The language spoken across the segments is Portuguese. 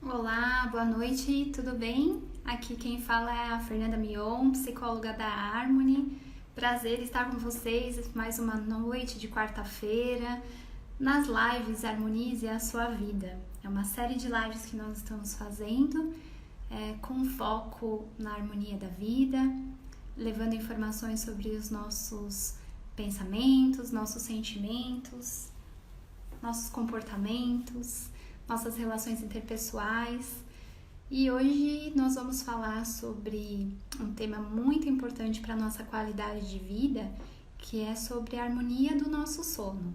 Olá, boa noite, tudo bem? Aqui quem fala é a Fernanda Mion, psicóloga da Harmony. Prazer estar com vocês mais uma noite de quarta-feira nas lives Harmonize a Sua Vida. É uma série de lives que nós estamos fazendo com foco na harmonia da vida, levando informações sobre os nossos pensamentos, nossos sentimentos, nossos comportamentos, nossas relações interpessoais. E hoje nós vamos falar sobre um tema muito importante para a nossa qualidade de vida, que é sobre a harmonia do nosso sono.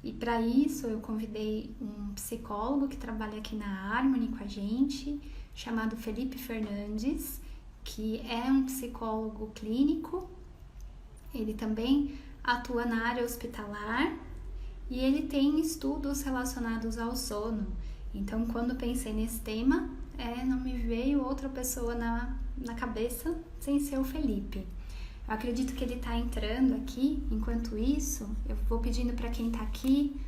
E para isso eu convidei um psicólogo que trabalha aqui na Harmony com a gente, chamado Felipe Fernandes, que é um psicólogo clínico. Ele também atua na área hospitalar e ele tem estudos relacionados ao sono. Então, quando pensei nesse tema, não me veio outra pessoa na cabeça sem ser o Felipe. Eu acredito que ele está entrando aqui. Enquanto isso, eu vou pedindo para quem está aqui.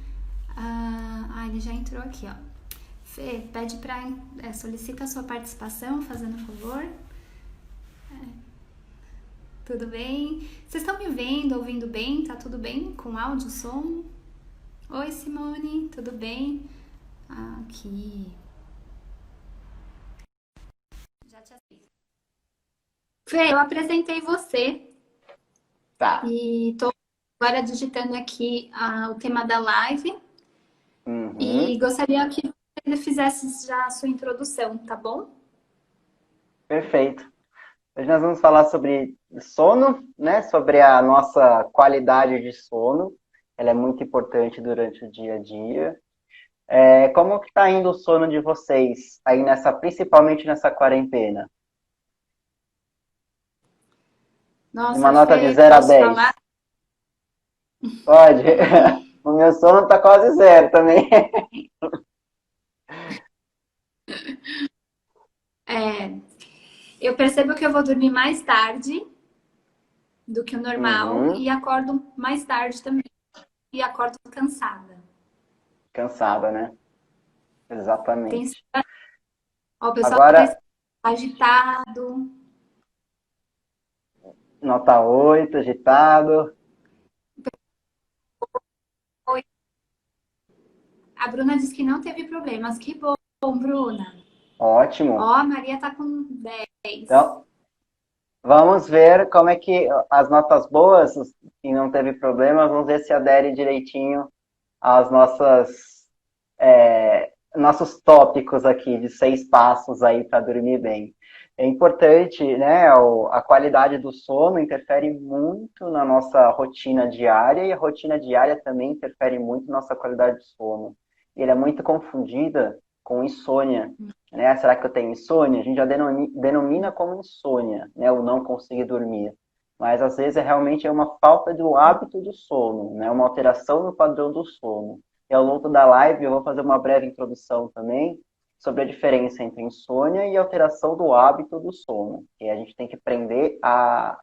Ele já entrou aqui, ó. Fê, pede para solicita a sua participação, fazendo favor. Tudo bem? Vocês estão me vendo, ouvindo bem? Tá tudo bem com áudio, som? Oi, Simone, tudo bem? Aqui. Já te assisto. Fê, eu apresentei você. Tá. E tô agora digitando aqui o tema da live. E Uhum. gostaria que você fizesse já a sua introdução, tá bom? Perfeito. Hoje nós vamos falar sobre sono, né? Sobre a nossa qualidade de sono. Ela é muito importante durante o dia a dia. Como que tá indo o sono de vocês aí principalmente nessa quarentena? Uma Nossa, nota de Fê, 0 a posso falar? 10. Pode? O meu sono tá quase zero também. Eu percebo que eu vou dormir mais tarde do que o normal Uhum. e acordo mais tarde também. E acordo cansada. Cansada, né? Tem, Exatamente. o pessoal parece Agora, agitado. nota 8, agitado. A Bruna disse que não teve problemas. Que bom, Bruna. Ó, Ótimo. a Maria tá com 10. Então, vamos ver como é que as notas boas, que não teve problema, vamos ver se adere direitinho às nossos tópicos aqui de 6 passos aí para dormir bem. É importante, né? A qualidade do sono interfere muito na nossa rotina diária e a rotina diária também interfere muito na nossa qualidade de sono. E ela é muito confundida com insônia, né? Será que eu tenho insônia? A gente já denomina como insônia, né? O não conseguir dormir. Mas às vezes realmente é uma falta do hábito do sono, né? Uma alteração no padrão do sono. E ao longo da live eu vou fazer uma breve introdução também sobre a diferença entre insônia e alteração do hábito do sono. E a gente tem que aprender a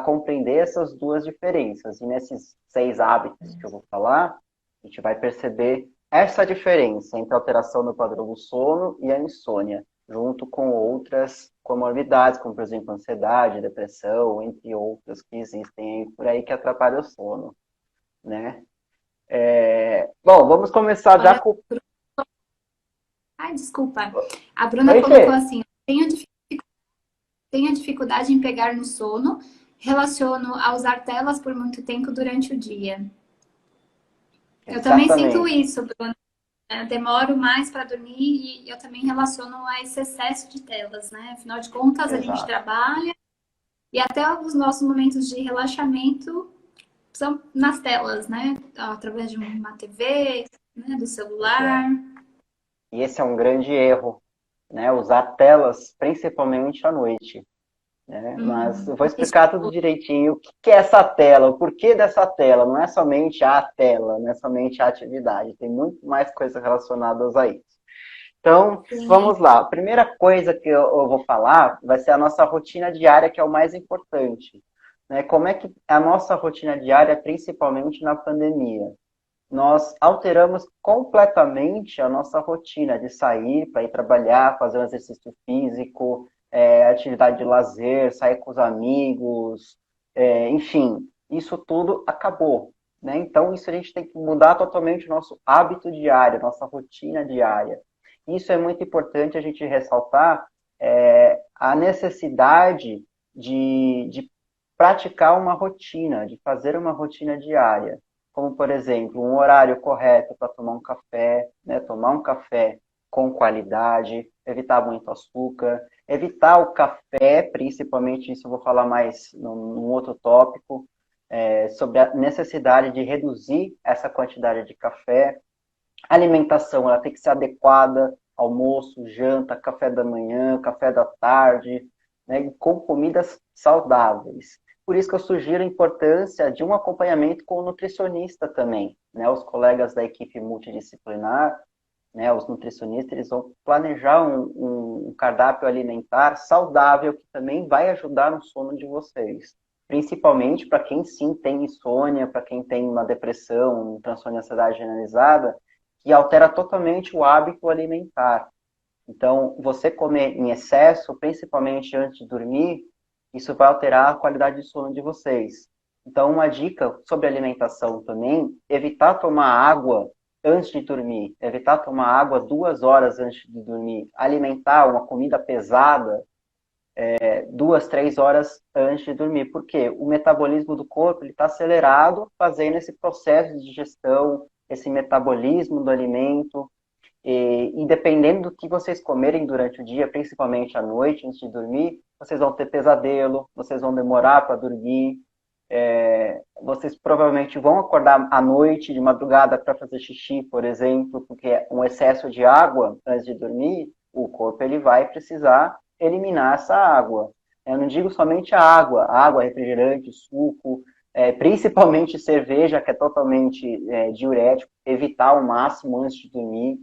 compreender essas duas diferenças. E nesses 6 hábitos que eu vou falar, a gente vai perceber essa diferença entre a alteração no padrão do sono e a insônia, junto com outras comorbidades, como por exemplo ansiedade, depressão, entre outras que existem por aí que atrapalham o sono, né? Bom, vamos começar já Olha, com... ai, desculpa. A Bruna Oi, colocou Fê. assim: tenho dificuldade em pegar no sono, relaciono a usar telas por muito tempo durante o dia. Eu também sinto Exatamente. isso, Bruna. Demoro mais para dormir e eu também relaciono a esse excesso de telas, né? Afinal de contas, a gente Exato. trabalha e até os nossos momentos de relaxamento são nas telas, né? Através de uma TV, né? Do Pois celular. é. E esse é um grande erro, né? Usar telas, principalmente à noite, né? Mas eu vou Isso. explicar tudo direitinho. O que é essa tela? O porquê dessa tela? Não é somente a tela, não é somente a atividade. Tem muito mais coisas relacionadas a isso. Então, Sim. vamos lá. A primeira coisa que eu vou falar vai ser a nossa rotina diária, que é o mais importante. Né? Como é que é a nossa rotina diária, principalmente na pandemia? nós alteramos completamente a nossa rotina de sair para ir trabalhar, fazer um exercício físico, atividade de lazer, sair com os amigos, enfim, isso tudo acabou, né? Então, isso a gente tem que mudar totalmente o nosso hábito diário, nossa rotina diária. Isso é muito importante a gente ressaltar a necessidade de praticar uma rotina, de fazer uma rotina diária. Como, por exemplo, um horário correto para tomar um café, né? Tomar um café com qualidade, evitar muito açúcar, evitar o café, principalmente, isso eu vou falar mais num outro tópico, sobre a necessidade de reduzir essa quantidade de café. A alimentação, ela tem que ser adequada, almoço, janta, café da manhã, café da tarde, né, com comidas saudáveis. Por isso que eu sugiro a importância de um acompanhamento com o nutricionista também, né? Os colegas da equipe multidisciplinar, né, os nutricionistas, eles vão planejar um cardápio alimentar saudável que também vai ajudar no sono de vocês. Principalmente para quem sim tem insônia, para quem tem uma depressão, um transtorno de ansiedade generalizada, que altera totalmente o hábito alimentar. Então, você comer em excesso, principalmente antes de dormir, isso vai alterar a qualidade de sono de vocês. Então, uma dica sobre alimentação também, evitar tomar água antes de dormir, evitar tomar água 2 horas antes de dormir, alimentar uma comida pesada 2, 3 horas antes de dormir, porque o metabolismo do corpo está acelerado, fazendo esse processo de digestão, esse metabolismo do alimento, e dependendo do que vocês comerem durante o dia, principalmente à noite, antes de dormir, vocês vão ter pesadelo, vocês vão demorar para dormir, vocês provavelmente vão acordar à noite, de madrugada, para fazer xixi, por exemplo, porque um excesso de água antes de dormir, o corpo ele vai precisar eliminar essa água. Eu não digo somente a água, refrigerante, suco, principalmente cerveja, que é totalmente diurético, evitar ao máximo antes de dormir,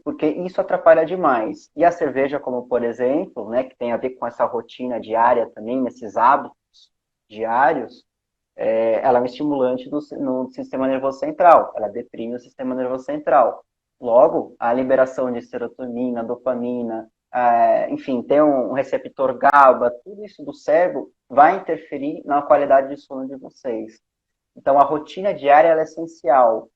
porque isso atrapalha demais. E a cerveja, como por exemplo, né, que tem a ver com essa rotina diária também, esses hábitos diários, ela é um estimulante no sistema nervoso central, ela deprime o sistema nervoso central. Logo, a liberação de serotonina, dopamina, enfim, tem um receptor GABA, tudo isso do cérebro vai interferir na qualidade de sono de vocês. Então, a rotina diária é essencial.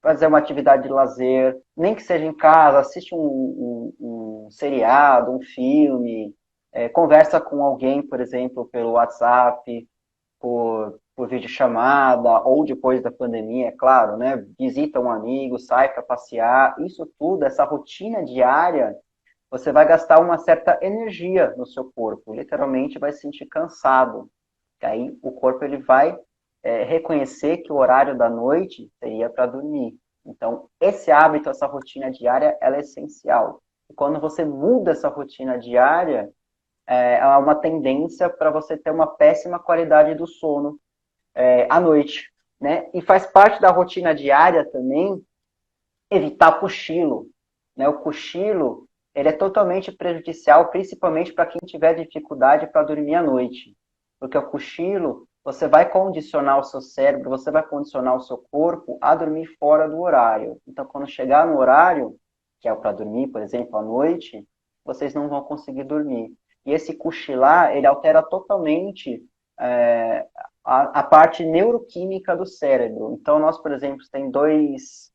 Fazer uma atividade de lazer, nem que seja em casa, assiste um seriado, um filme, conversa com alguém, por exemplo, pelo WhatsApp, por videochamada, ou depois da pandemia, é claro, né? Visita um amigo, sai para passear, isso tudo, essa rotina diária, você vai gastar uma certa energia no seu corpo, literalmente vai se sentir cansado. Que aí o corpo ele vai reconhecer que o horário da noite seria para dormir. Então, esse hábito, essa rotina diária, ela é essencial. E quando você muda essa rotina diária, há uma tendência para você ter uma péssima qualidade do sono à noite, né? E faz parte da rotina diária também evitar cochilo, né? O cochilo, ele é totalmente prejudicial, principalmente para quem tiver dificuldade para dormir à noite, porque o cochilo, você vai condicionar o seu cérebro, você vai condicionar o seu corpo a dormir fora do horário. Então, quando chegar no horário, que é para dormir, por exemplo, à noite, vocês não vão conseguir dormir. E esse cochilar, ele altera totalmente a parte neuroquímica do cérebro. Então, nós, por exemplo, tem dois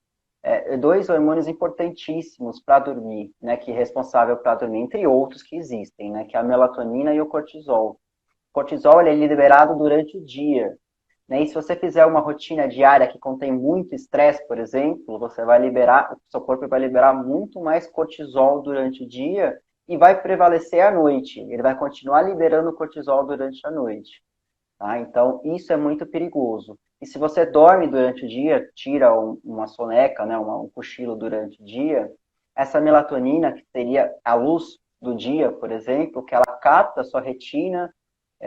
hormônios importantíssimos para dormir, né, que é responsável para dormir, entre outros que existem, né, que é a melatonina e o cortisol. O cortisol ele é liberado durante o dia, né, e se você fizer uma rotina diária que contém muito estresse, por exemplo, você vai liberar, o seu corpo vai liberar muito mais cortisol durante o dia e vai prevalecer à noite. Ele vai continuar liberando cortisol durante a noite. Tá? Então, isso é muito perigoso. E se você dorme durante o dia, tira uma soneca, né, um cochilo durante o dia, essa melatonina, que seria a luz do dia, por exemplo, que ela capta a sua retina,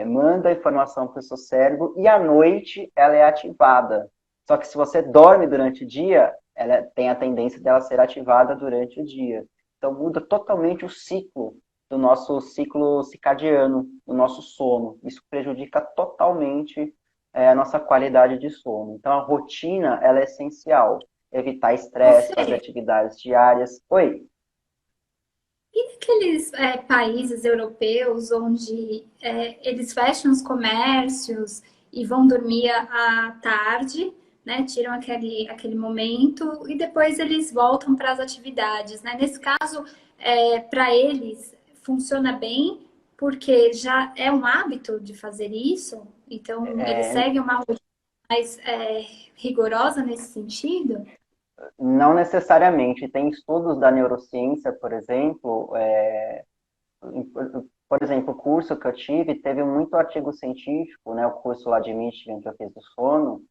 manda a informação para o seu cérebro, e à noite ela é ativada. Só que se você dorme durante o dia, ela tem a tendência dela ser ativada durante o dia. Então, muda totalmente o ciclo do nosso ciclo circadiano, do nosso sono. Isso prejudica totalmente a nossa qualidade de sono. Então, a rotina, ela é essencial. Evitar Ô, estresse, fazer Fê, atividades diárias. Oi? e naqueles países europeus onde eles fecham os comércios e vão dormir à tarde, né? Tiram aquele momento e depois eles voltam para as atividades, né? Nesse caso, para eles funciona bem porque já é um hábito de fazer isso, então eles É, seguem uma rotina mais rigorosa nesse sentido. não necessariamente. Tem estudos da neurociência, por exemplo, por exemplo, o curso que eu tive teve muito artigo científico, né, o curso lá de Michigan que eu fiz do sono,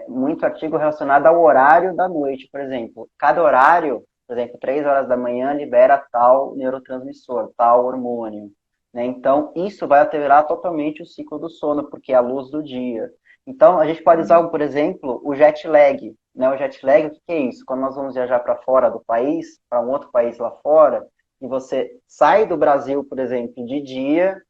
muito artigo relacionado ao horário da noite, por exemplo. Cada horário, por exemplo, 3 horas da manhã libera tal neurotransmissor, tal hormônio. Né? Então, isso vai alterar totalmente o ciclo do sono, porque é a luz do dia. Então, a gente pode usar, por exemplo, o jet lag. Né? O jet lag, o que é isso? Quando nós vamos viajar para fora do país, para um outro país lá fora, e você sai do Brasil, por exemplo, de dia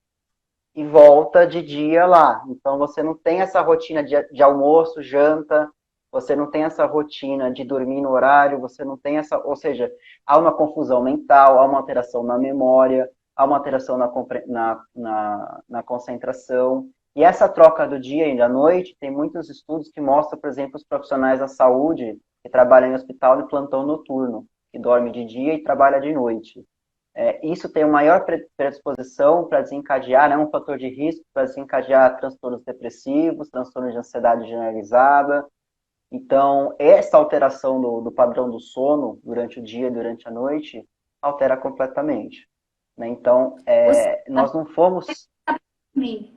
e volta de dia lá. Então você não tem essa rotina de almoço, janta, você não tem essa rotina de dormir no horário, você não tem essa, ou seja, há uma confusão mental, há uma alteração na memória, há uma alteração na concentração. E essa troca do dia e da noite, tem muitos estudos que mostram, por exemplo, os profissionais da saúde que trabalham em hospital de plantão noturno, que dorme de dia e trabalha de noite. Isso tem uma maior predisposição para desencadear, né, um fator de risco para desencadear transtornos depressivos, transtornos de ansiedade generalizada. Então, essa alteração do padrão do sono durante o dia e durante a noite altera completamente. Né? Então, Ou nós não fomos. seja,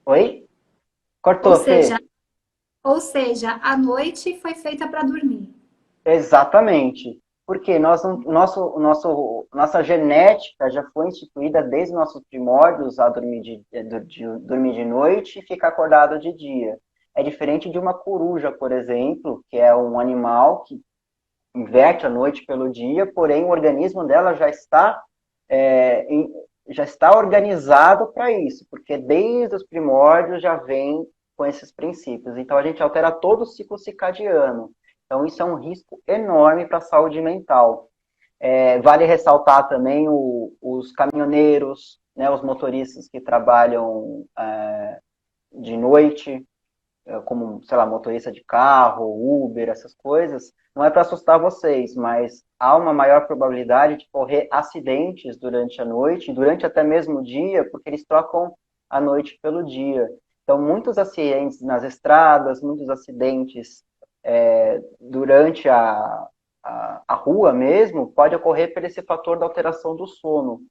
Oi? ou Cortou, seja, Fê? Ou seja, a noite foi feita para dormir. Exatamente. Porque nossa genética já foi instituída desde nossos primórdios a dormir de noite e ficar acordado de dia. É diferente de uma coruja, por exemplo, que é um animal que inverte a noite pelo dia, porém o organismo dela é, em- já está organizado para isso, porque desde os primórdios já vem com esses princípios. Então a gente altera todo o ciclo circadiano. Então isso é um risco enorme para a saúde mental. Vale ressaltar também os caminhoneiros, né, os motoristas que trabalham de noite, como, sei lá, motorista de carro, Uber, essas coisas, não é para assustar vocês, mas há uma maior probabilidade de ocorrer acidentes durante a noite, durante até mesmo o dia, porque eles trocam a noite pelo dia. Então, muitos acidentes nas estradas, muitos acidentes durante a rua mesmo, pode ocorrer por esse fator da alteração do sono.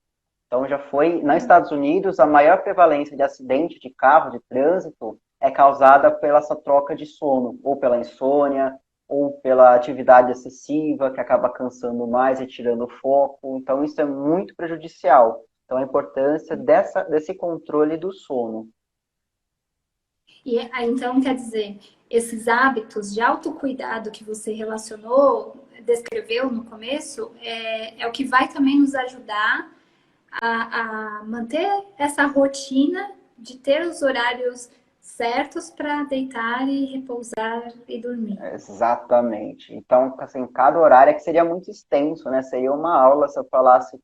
Então, já foi, nos Estados Unidos, a maior prevalência de acidente de carro, de trânsito, é causada pela essa troca de sono, ou pela insônia, ou pela atividade excessiva, que acaba cansando mais e tirando o foco. Então, isso é muito prejudicial. Então, a importância desse controle do sono. E então, quer dizer, esses hábitos de autocuidado que você relacionou, descreveu no começo, é o que vai também nos ajudar a manter essa rotina de ter os horários certos para deitar e repousar e dormir. Exatamente. Então, assim, cada horário é que seria muito extenso, né? Seria uma aula se eu falasse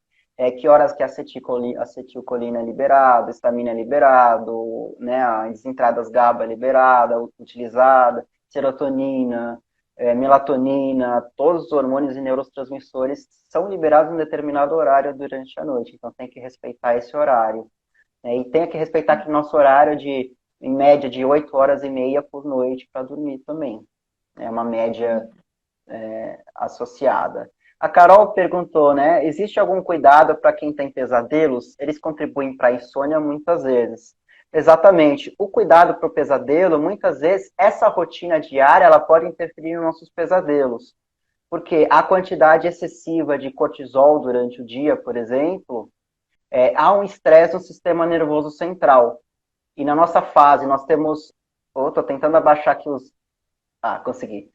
que horas que a acetilcolina é liberada, histamina é liberado, né? As entradas GABA é liberada, utilizada, serotonina, melatonina, todos os hormônios e neurotransmissores são liberados em determinado horário durante a noite. Então, tem que respeitar esse horário. Né? E tem que respeitar que nosso horário de, em média, de 8 horas e meia por noite para dormir também. É uma média associada. A Carol perguntou, né? Existe algum cuidado para quem tem pesadelos? Eles contribuem para a insônia muitas vezes. Exatamente. O cuidado para o pesadelo, muitas vezes, essa rotina diária, ela pode interferir nos nossos pesadelos. Porque a quantidade excessiva de cortisol durante o dia, por exemplo, há um estresse no sistema nervoso central. E na nossa fase, nós temos. Estou tentando abaixar aqui os. Ah, consegui.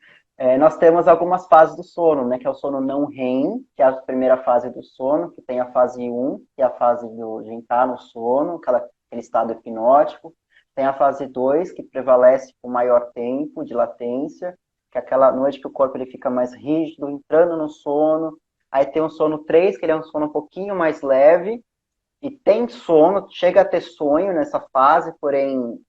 Nós temos algumas fases do sono, né? Que é o sono não REM, que é a primeira fase do sono, que tem a fase 1, que é a fase de entrar no sono, aquele estado hipnótico. Tem a fase 2, que prevalece com maior tempo de latência, que é aquela noite que o corpo ele fica mais rígido, entrando no sono. Aí tem o sono 3, que ele é um sono um pouquinho mais leve, e tem sono, chega a ter sonho nessa fase, porém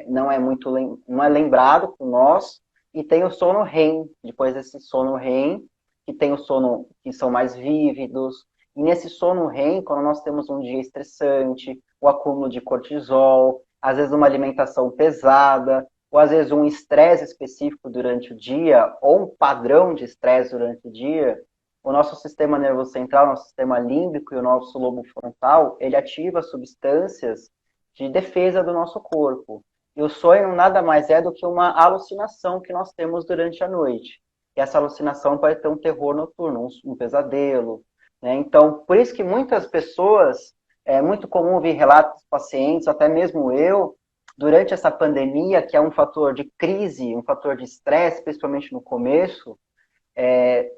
não é muito não é lembrado por nós. E tem o sono REM, depois desse sono REM, que tem o sono que são mais vívidos. E nesse sono REM, quando nós temos um dia estressante, o acúmulo de cortisol, às vezes uma alimentação pesada, ou às vezes um estresse específico durante o dia, ou um padrão de estresse durante o dia, o nosso sistema nervoso central, nosso sistema límbico e o nosso lobo frontal, ele ativa substâncias de defesa do nosso corpo. E o sonho nada mais é do que uma alucinação que nós temos durante a noite. E essa alucinação pode ter um terror noturno, um pesadelo, né? Então, por isso que muitas pessoas, é muito comum ouvir relatos dos pacientes, até mesmo eu, durante essa pandemia, que é um fator de crise, um fator de estresse, principalmente no começo,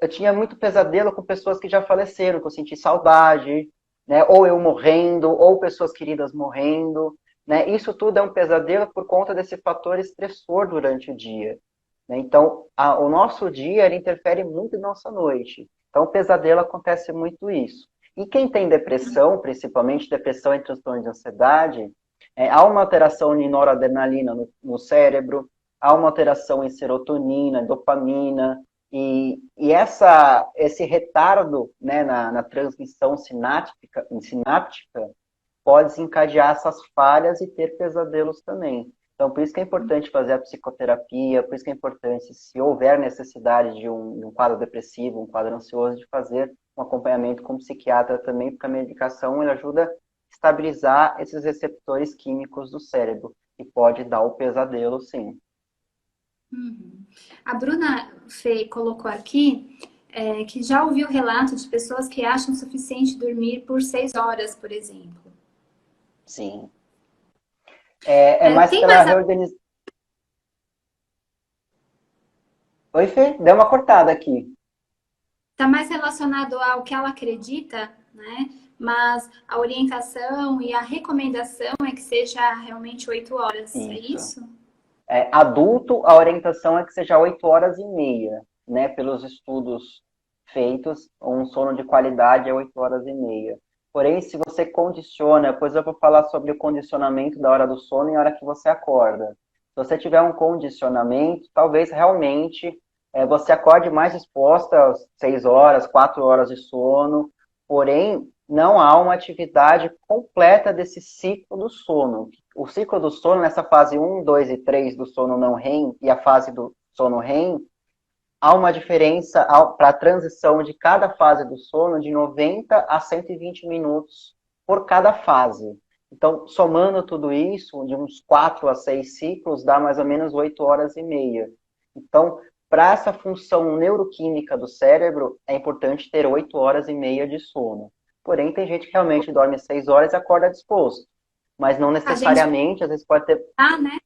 eu tinha muito pesadelo com pessoas que já faleceram, que eu senti saudade, né? Ou eu morrendo, ou pessoas queridas morrendo, né? Isso tudo é um pesadelo por conta desse fator estressor durante o dia, né? Então, o nosso dia ele interfere muito em nossa noite. Então, o pesadelo acontece muito isso. E quem tem depressão, principalmente depressão e transtorno de ansiedade, há uma alteração em noradrenalina no cérebro, há uma alteração em serotonina, dopamina, e esse retardo, né, na transmissão sináptica pode desencadear essas falhas e ter pesadelos também. Então, por isso que é importante fazer a psicoterapia, por isso que é importante, se houver necessidade de um quadro depressivo, um quadro ansioso, de fazer um acompanhamento com o psiquiatra também, porque a medicação ela ajuda a estabilizar esses receptores químicos do cérebro, e pode dar o pesadelo, sim. Uhum. A Bruna Fê colocou aqui que já ouviu relato de pessoas que acham suficiente dormir por 6 horas, por exemplo. Sim. É mais Tem pela mais reorganização. Oi, Fê? Deu uma cortada aqui. Está mais relacionado ao que ela acredita, né? Mas a orientação e a recomendação é que seja realmente 8 horas, é Isso. isso? Adulto, a orientação é que seja 8 horas e meia, né? Pelos estudos feitos, um sono de qualidade é 8 horas e meia. Porém, se você condiciona, depois eu vou falar sobre o condicionamento da hora do sono e a hora que você acorda. Se você tiver um condicionamento, talvez realmente você acorde mais disposta às 6 horas, 4 horas de sono, porém, não há uma atividade completa desse ciclo do sono. O ciclo do sono, nessa fase 1, 2 e 3 do sono não REM e a fase do sono REM, há uma diferença para a transição de cada fase do sono de 90 a 120 minutos por cada fase. Então, somando tudo isso, de uns 4 a 6 ciclos, dá mais ou menos 8 horas e meia. Então, para essa função neuroquímica do cérebro, é importante ter 8 horas e meia de sono. Porém, tem gente que realmente dorme 6 horas e acorda disposto. Mas não A gente necessariamente, às vezes né?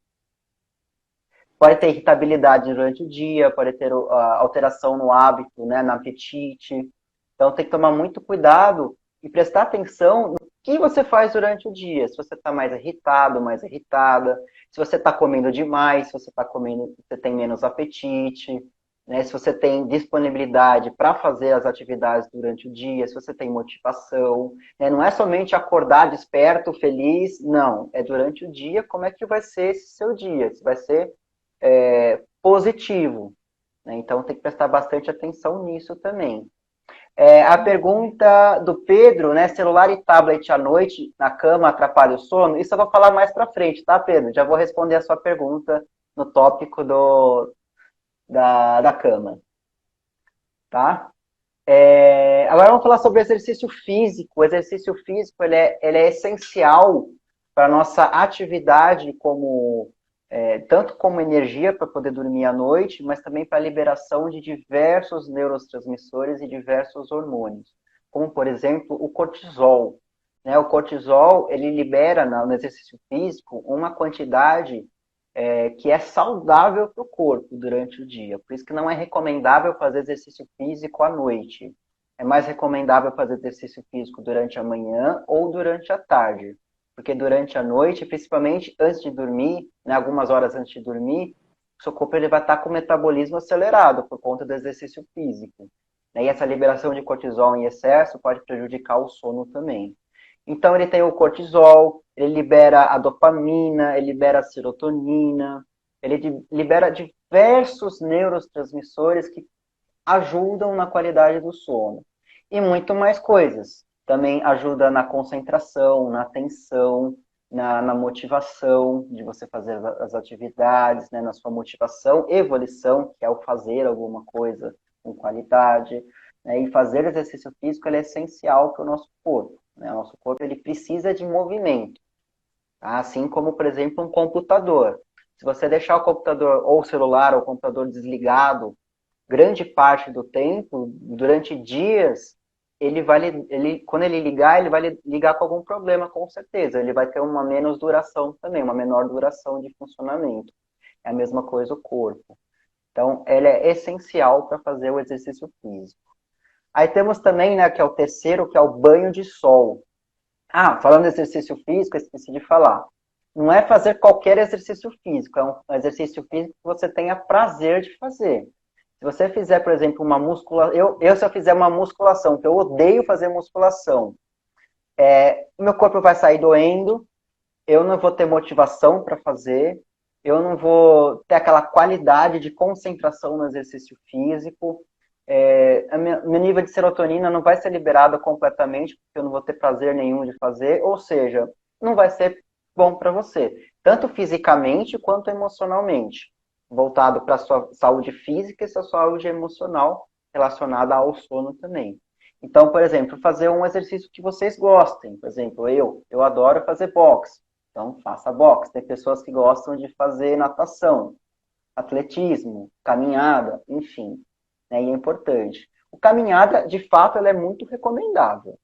pode ter irritabilidade durante o dia, pode ter alteração no hábito, né, no apetite. Então tem que tomar muito cuidado e prestar atenção no que você faz durante o dia. Se você está mais irritado, mais irritada, se você está comendo demais, se você está comendo, você tem menos apetite, né, se você tem disponibilidade para fazer as atividades durante o dia, se você tem motivação. Né, não é somente acordar desperto, feliz, não. É durante o dia como é que vai ser esse seu dia. Se vai ser positivo, né? Então tem que prestar bastante atenção nisso também. A pergunta do Pedro, né? Celular e tablet à noite na cama atrapalha o sono? Isso eu vou falar mais para frente, tá, Pedro? Já vou responder a sua pergunta no tópico da cama, tá? Agora vamos falar sobre o exercício físico. O exercício físico ele é essencial para a nossa atividade tanto como energia para poder dormir à noite, mas também para a liberação de diversos neurotransmissores e diversos hormônios, como, por exemplo, o cortisol. Né? O cortisol, ele libera no exercício físico uma quantidade que é saudável para o corpo durante o dia. Por isso que não é recomendável fazer exercício físico à noite. É mais recomendável fazer exercício físico durante a manhã ou durante a tarde. porque durante a noite, principalmente antes de dormir, né, algumas horas antes de dormir, o seu corpo ele vai estar com o metabolismo acelerado por conta do exercício físico. Né? E essa liberação de cortisol em excesso pode prejudicar o sono também. Então ele tem o cortisol, ele libera a dopamina, ele libera a serotonina, ele libera diversos neurotransmissores que ajudam na qualidade do sono. E muito mais coisas. Também ajuda na concentração, na atenção, na motivação de você fazer as atividades, né, na sua motivação e volição, que é o fazer alguma coisa com qualidade. Né, e fazer exercício físico é essencial para o nosso corpo. Né? O nosso corpo ele precisa de movimento. Tá? Assim como, por exemplo, um computador. Se você deixar o computador, ou o celular, ou o computador desligado, grande parte do tempo, durante dias, quando ele ligar, ele vai ligar com algum problema, com certeza. Ele vai ter uma menos duração também, uma menor duração de funcionamento. É a mesma coisa o corpo. Então, ele é essencial para fazer o exercício físico. Aí temos também, né, que é o terceiro, que é o banho de sol. Ah, falando de exercício físico, eu esqueci de falar. Não é fazer qualquer exercício físico, é um exercício físico que você tenha prazer de fazer. Se você fizer, por exemplo, uma musculação, se eu fizer uma musculação, que eu odeio fazer musculação, meu corpo vai sair doendo, eu não vou ter motivação para fazer, eu não vou ter aquela qualidade de concentração no exercício físico, meu nível de serotonina não vai ser liberado completamente, porque eu não vou ter prazer nenhum de fazer, ou seja, não vai ser bom para você, tanto fisicamente quanto emocionalmente, voltado para a sua saúde física e sua saúde emocional relacionada ao sono também. Então, por exemplo, fazer um exercício que vocês gostem. Por exemplo, eu adoro fazer boxe, então faça boxe. Tem pessoas que gostam de fazer natação, atletismo, caminhada, enfim, né, e é importante. O caminhada, de fato, ela é muito recomendável.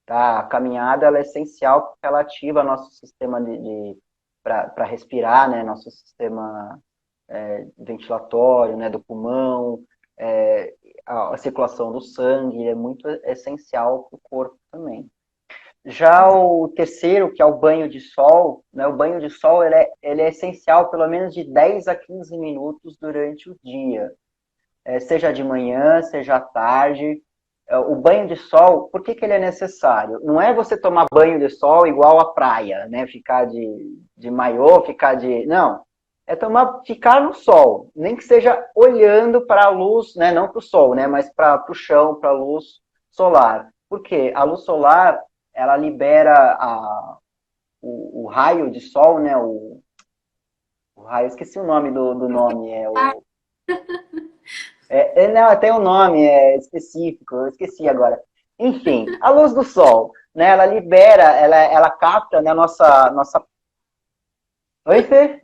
Tá? A caminhada ela é essencial porque ela ativa nosso sistema para respirar, né? Nosso sistema ventilatório, né? Do pulmão, a circulação do sangue é muito essencial para o corpo também. Já o terceiro, que é o banho de sol, né? O banho de sol ele é essencial pelo menos de 10 a 15 minutos durante o dia. Seja de manhã, seja à tarde. O banho de sol, por que ele é necessário? Não é você tomar banho de sol igual à praia, né? Ficar de maiô, ficar de... Não. É ficar no sol. Nem que seja olhando para a luz, né? Não para o sol, né? Mas para o chão, para a luz solar. Por quê? A luz solar, ela libera o raio de sol, né? O raio, esqueci o nome do nome. Não, tem um nome específico, eu esqueci agora. Enfim, a luz do sol, né? Ela libera, ela capta, né, nossa. Oi, Fê?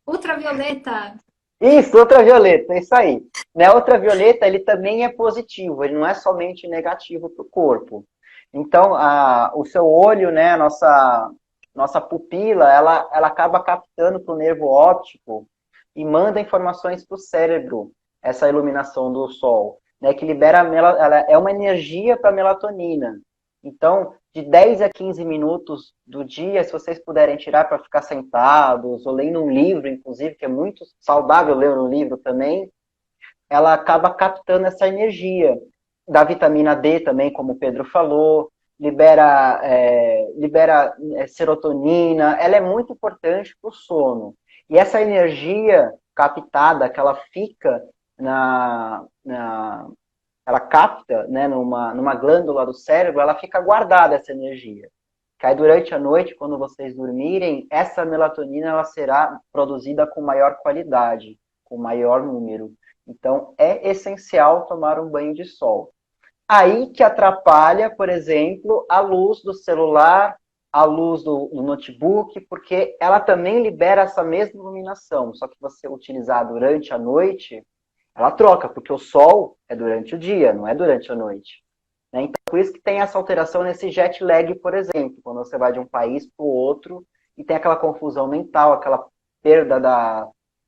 Ultravioleta. Isso, ultravioleta, é isso aí. Né, ultravioleta, ele também é positivo, ele não é somente negativo para o corpo. Então, o seu olho, né, nossa pupila, ela acaba captando para o nervo óptico e manda informações para o cérebro, essa iluminação do sol, né, que libera, ela é uma energia para a melatonina. Então, de 10 a 15 minutos do dia, se vocês puderem tirar para ficar sentados, ou lendo um livro, inclusive, que é muito saudável ler um livro também, ela acaba captando essa energia. Da vitamina D também, como o Pedro falou, libera serotonina, ela é muito importante para o sono. E essa energia captada, que ela fica ela capta, né, numa glândula do cérebro, ela fica guardada essa energia. Que aí durante a noite, quando vocês dormirem, essa melatonina ela será produzida com maior qualidade, com maior número. Então, é essencial tomar um banho de sol. Aí que atrapalha, por exemplo, a luz do celular, a luz do notebook, porque ela também libera essa mesma iluminação, só que você utilizar durante a noite, ela troca, porque o sol é durante o dia, não é durante a noite. Né? Então, por isso que tem essa alteração nesse jet lag, por exemplo, quando você vai de um país para o outro e tem aquela confusão mental, aquela perda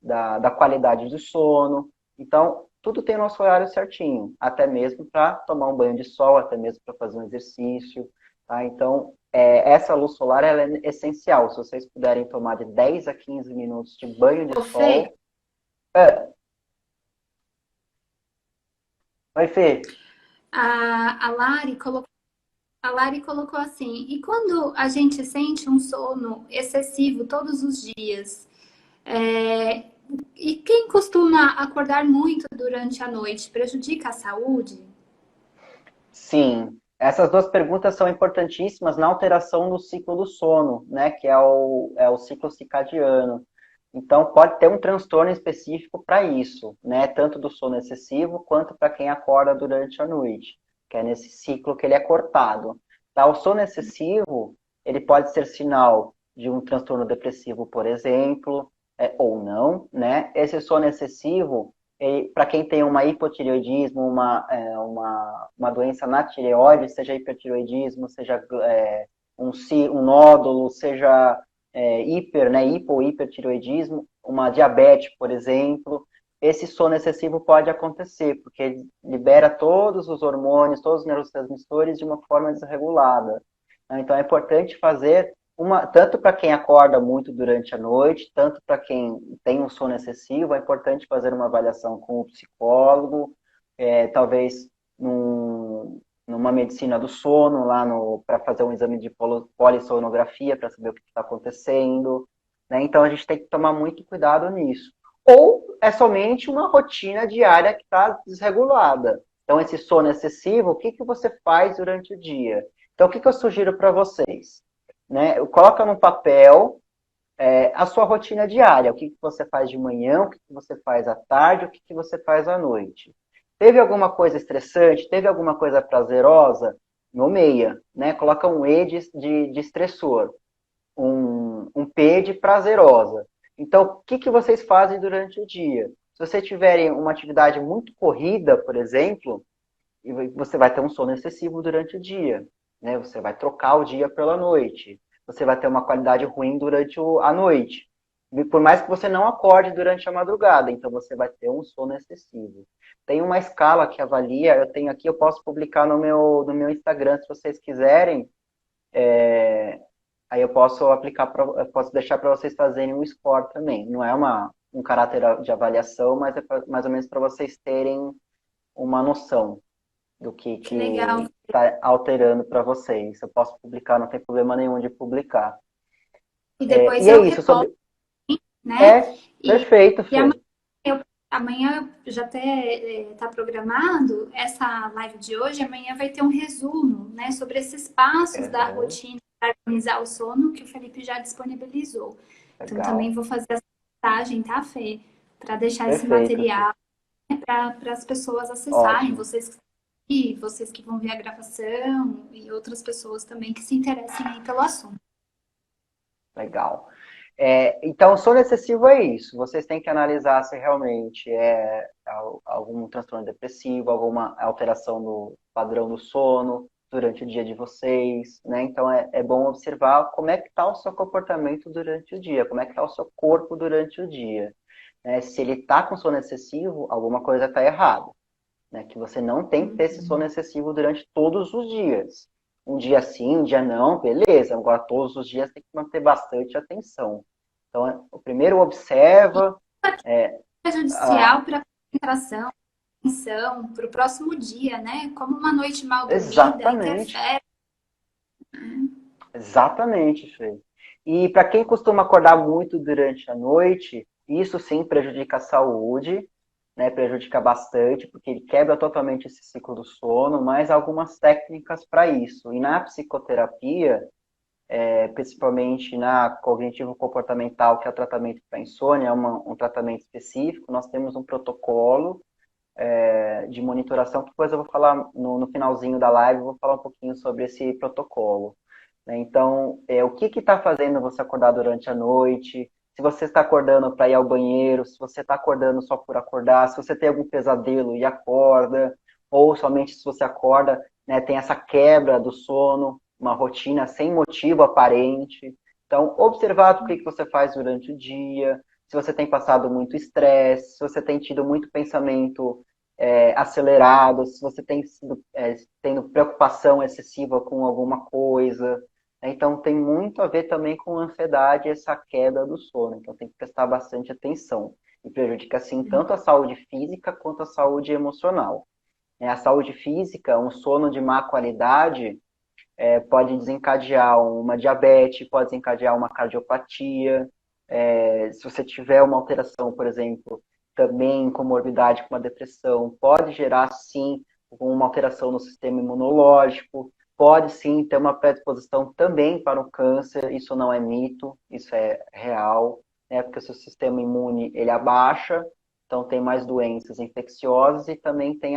da qualidade do sono. Então, tudo tem o nosso horário certinho, até mesmo para tomar um banho de sol, até mesmo para fazer um exercício. tá? Então, essa luz solar ela é essencial. Se vocês puderem tomar de 10 a 15 minutos de banho de Ô, Fê, sol. Oi, Fê. a Lari colocou assim, e quando a gente sente um sono excessivo todos os dias, é, e quem costuma acordar muito durante a noite, prejudica a saúde? Sim, essas duas perguntas são importantíssimas na alteração do ciclo do sono, né, que é o ciclo circadiano. Então, pode ter um transtorno específico para isso, né, tanto do sono excessivo quanto para quem acorda durante a noite, que é nesse ciclo que ele é cortado. Tá? O sono excessivo, ele pode ser sinal de um transtorno depressivo, por exemplo, ou não, né? Esse sono excessivo para quem tem uma hipotireoidismo, uma doença na tireoide, seja hipertireoidismo, seja um nódulo, seja hipo ou hipertireoidismo, uma diabetes, por exemplo, esse sono excessivo pode acontecer, porque ele libera todos os hormônios, todos os neurotransmissores de uma forma desregulada. Então é importante fazer tanto para quem acorda muito durante a noite, tanto para quem tem um sono excessivo, é importante fazer uma avaliação com o psicólogo, talvez numa medicina do sono, lá para fazer um exame de polissonografia, para saber o que está acontecendo. Né? Então a gente tem que tomar muito cuidado nisso. Ou é somente uma rotina diária que está desregulada. Então, esse sono excessivo, o que você faz durante o dia? Então, o que eu sugiro para vocês? Né? Coloca no papel a sua rotina diária, o que você faz de manhã, o que você faz à tarde, o que você faz à noite. Teve alguma coisa estressante, teve alguma coisa prazerosa? Nomeia, né? Coloca um E de estressor, um P de prazerosa. Então, o que vocês fazem durante o dia? Se vocês tiverem uma atividade muito corrida, por exemplo, você vai ter um sono excessivo durante o dia, né? Você vai trocar o dia pela noite. Você vai ter uma qualidade ruim durante a noite. Por mais que você não acorde durante a madrugada, então você vai ter um sono excessivo. Tem uma escala que avalia, eu tenho aqui, eu posso publicar no meu Instagram, se vocês quiserem. Aí eu posso eu posso deixar para vocês fazerem um score também. Não é um caráter de avaliação, mas é mais ou menos para vocês terem uma noção do que Que legal. está alterando para vocês. Eu posso publicar, não tem problema nenhum de publicar. E depois E é eu isso, reposto, né? É, E, perfeito, e Fê. amanhã já até está programado essa live de hoje. Amanhã vai ter um resumo, né, sobre esses passos da Uhum, rotina para organizar o sono que o Felipe já disponibilizou. Então também legal. vou fazer essa postagem, tá, Fê? Para deixar esse Perfeito, Fê. material para as pessoas acessarem, Ótimo, vocês que vão ver a gravação e outras pessoas também que se interessem aí pelo assunto. legal. Então, o sono excessivo é isso. Vocês têm que analisar se realmente é algum transtorno depressivo, alguma alteração no padrão do sono durante o dia de vocês, né? Então, é bom observar como é que está o seu comportamento durante o dia, como é que está o seu corpo durante o dia. Né? Se ele está com sono excessivo, alguma coisa está errada. Né? Que você não tem que ter esse sono excessivo durante todos os dias. Um dia sim, um dia não, beleza. Agora, todos os dias tem que manter bastante atenção. Então, o primeiro observa. Prejudicial para a concentração, atenção, para o próximo dia, né? Como uma noite mal dormida Exatamente. interfere. Exatamente, Fê. E para quem costuma acordar muito durante a noite, isso sim prejudica a saúde, né? Prejudica bastante, porque ele quebra totalmente esse ciclo do sono, mas há algumas técnicas para isso. E na psicoterapia, principalmente na cognitivo-comportamental, que é o tratamento para insônia, é um tratamento específico, nós temos um protocolo de monitoração, que depois eu vou falar no finalzinho da live, eu vou falar um pouquinho sobre esse protocolo. Né? Então, o que está fazendo você acordar durante a noite? Se você está acordando para ir ao banheiro, se você está acordando só por acordar, se você tem algum pesadelo e acorda, ou somente se você acorda, né, tem essa quebra do sono, uma rotina sem motivo aparente. Então, observar o que você faz durante o dia, se você tem passado muito estresse, se você tem tido muito pensamento acelerado, se você tem sido tendo preocupação excessiva com alguma coisa. Né? Então, tem muito a ver também com ansiedade, essa queda do sono. Então, tem que prestar bastante atenção. E prejudica, assim, tanto a saúde física quanto a saúde emocional. A saúde física, um sono de má qualidade, pode desencadear uma diabetes, pode desencadear uma cardiopatia. Se você tiver uma alteração, por exemplo, também comorbidade com uma depressão, pode gerar, sim, uma alteração no sistema imunológico, pode, sim, ter uma predisposição também para o câncer, isso não é mito, isso é real, né, porque o seu sistema imune, ele abaixa, então tem mais doenças infecciosas e também tem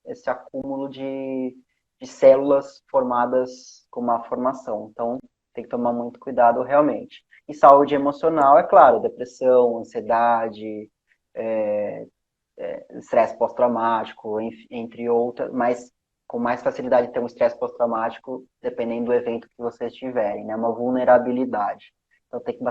esse acúmulo de células formadas com má formação. Então, tem que tomar muito cuidado realmente. E saúde emocional, é claro, depressão, ansiedade, estresse pós-traumático, entre outras, mas com mais facilidade de ter um estresse pós-traumático, dependendo do evento que vocês tiverem, né? Uma vulnerabilidade. Então, tem que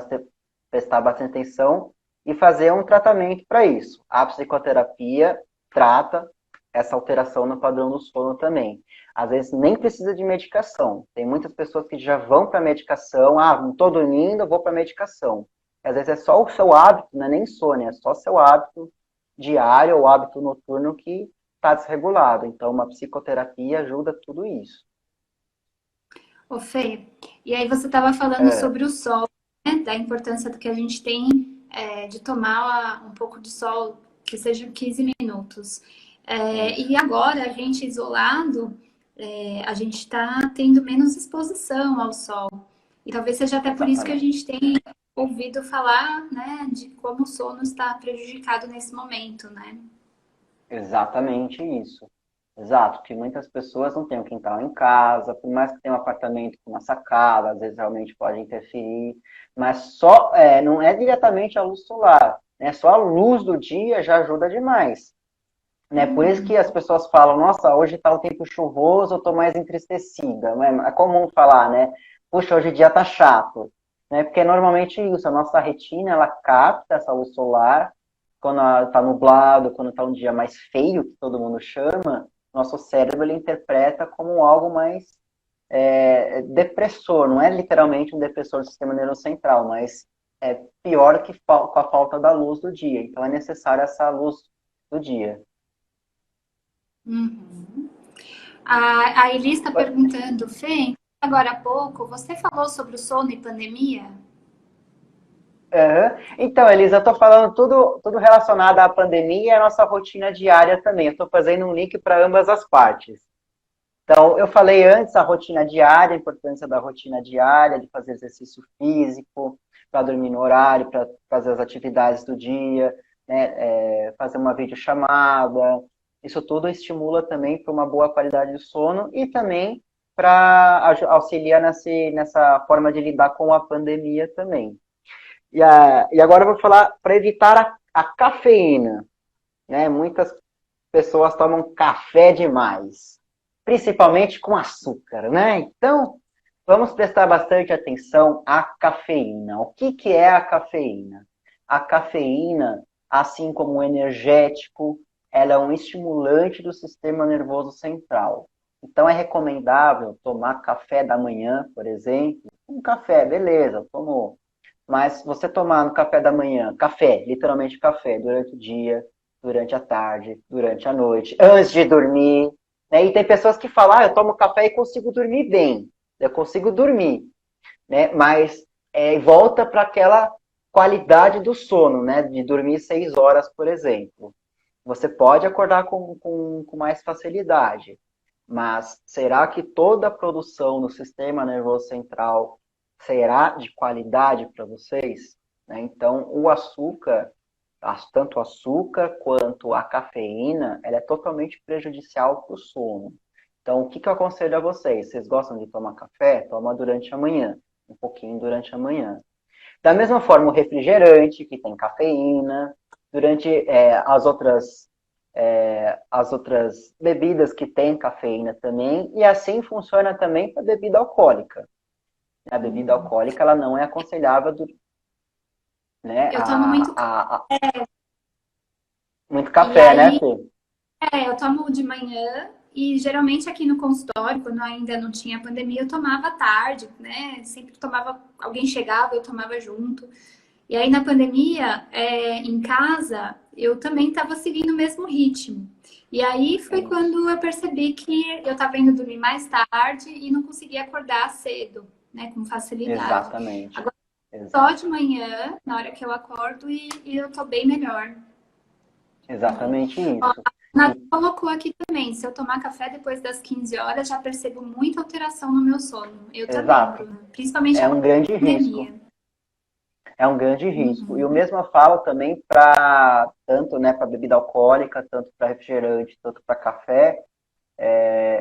prestar bastante atenção e fazer um tratamento para isso. A psicoterapia trata essa alteração no padrão do sono também. Às vezes nem precisa de medicação. Tem muitas pessoas que já vão para medicação, não estou dormindo, vou para medicação. Às vezes é só o seu hábito, não é nem insônia, é só o seu hábito diário ou hábito noturno que está desregulado. Então, uma psicoterapia ajuda tudo isso. Ô, Fê, e aí você estava falando sobre o sol, né? Da importância do que a gente tem de tomar um pouco de sol, que seja 15 minutos. E agora, a gente isolado, a gente está tendo menos exposição ao sol. E talvez seja até por isso que a gente tem ouvido falar, né, de como o sono está prejudicado nesse momento, né? Exatamente isso. Exato, que muitas pessoas não têm um quintal em casa, por mais que tenha um apartamento com uma sacada, às vezes realmente pode interferir, mas só não é diretamente a luz solar, né? Só a luz do dia já ajuda demais. Né? Por isso que as pessoas falam, nossa, hoje está um tempo chuvoso, eu estou mais entristecida. É comum falar, né? Puxa, hoje o dia tá chato. Né? Porque é normalmente isso, a nossa retina, ela capta essa luz solar, quando está nublado, quando está um dia mais feio, que todo mundo chama, nosso cérebro ele interpreta como algo mais depressor, não é literalmente um depressor do sistema nervoso central, mas é pior que com a falta da luz do dia. Então é necessária essa luz do dia. Uhum. A Elis está perguntando, Fê, agora há pouco, você falou sobre o sono e pandemia? Uhum. Então, Elisa, eu estou falando tudo relacionado à pandemia e à nossa rotina diária também. Eu estou fazendo um link para ambas as partes. Então, eu falei antes a rotina diária, a importância da rotina diária, de fazer exercício físico, para dormir no horário, para fazer as atividades do dia, né, fazer uma videochamada. Isso tudo estimula também para uma boa qualidade de sono e também para auxiliar nessa forma de lidar com a pandemia também. E agora eu vou falar para evitar a cafeína. Né? Muitas pessoas tomam café demais, principalmente com açúcar, né? Então, vamos prestar bastante atenção à cafeína. O que é a cafeína? A cafeína, assim como o energético, ela é um estimulante do sistema nervoso central. Então, é recomendável tomar café da manhã, por exemplo. Um café, beleza, tomou. Mas você tomar no café da manhã, café, literalmente café, durante o dia, durante a tarde, durante a noite, antes de dormir. Né? E tem pessoas que falam, eu tomo café e consigo dormir bem. Eu consigo dormir. Né? Mas volta para aquela qualidade do sono, né? De dormir 6 horas, por exemplo. Você pode acordar com mais facilidade. Mas será que toda a produção no sistema nervoso central será de qualidade para vocês? Né? Então, o açúcar, tanto o açúcar quanto a cafeína, ela é totalmente prejudicial para o sono. Então, o que eu aconselho a vocês? Vocês gostam de tomar café? Toma durante a manhã, um pouquinho durante a manhã. Da mesma forma, o refrigerante, que tem cafeína, durante as outras bebidas que têm cafeína também, e assim funciona também para a bebida alcoólica. A bebida alcoólica, ela não é aconselhável, né, Eu tomo muito muito café, né, aí Fê? Eu tomo de manhã e geralmente aqui no consultório, quando ainda não tinha pandemia, eu tomava à tarde, né? Sempre tomava, alguém chegava, eu tomava junto. E aí na pandemia, em casa, eu também estava seguindo o mesmo ritmo. E aí foi Isso. quando eu percebi que eu estava indo dormir mais tarde e não conseguia acordar cedo, né? Com facilidade. Exatamente. Agora só Exato. de manhã, na hora que eu acordo, e eu tô bem melhor. Né? Exatamente isso. Nath E colocou aqui também, se eu tomar café depois das 15 horas, já percebo muita alteração no meu sono. Eu também, exato. Bruna. Principalmente É na um grande risco. pandemia. É um grande risco. E o Uhum. mesmo eu falo também para tanto, né, para bebida alcoólica, tanto para refrigerante, tanto para café,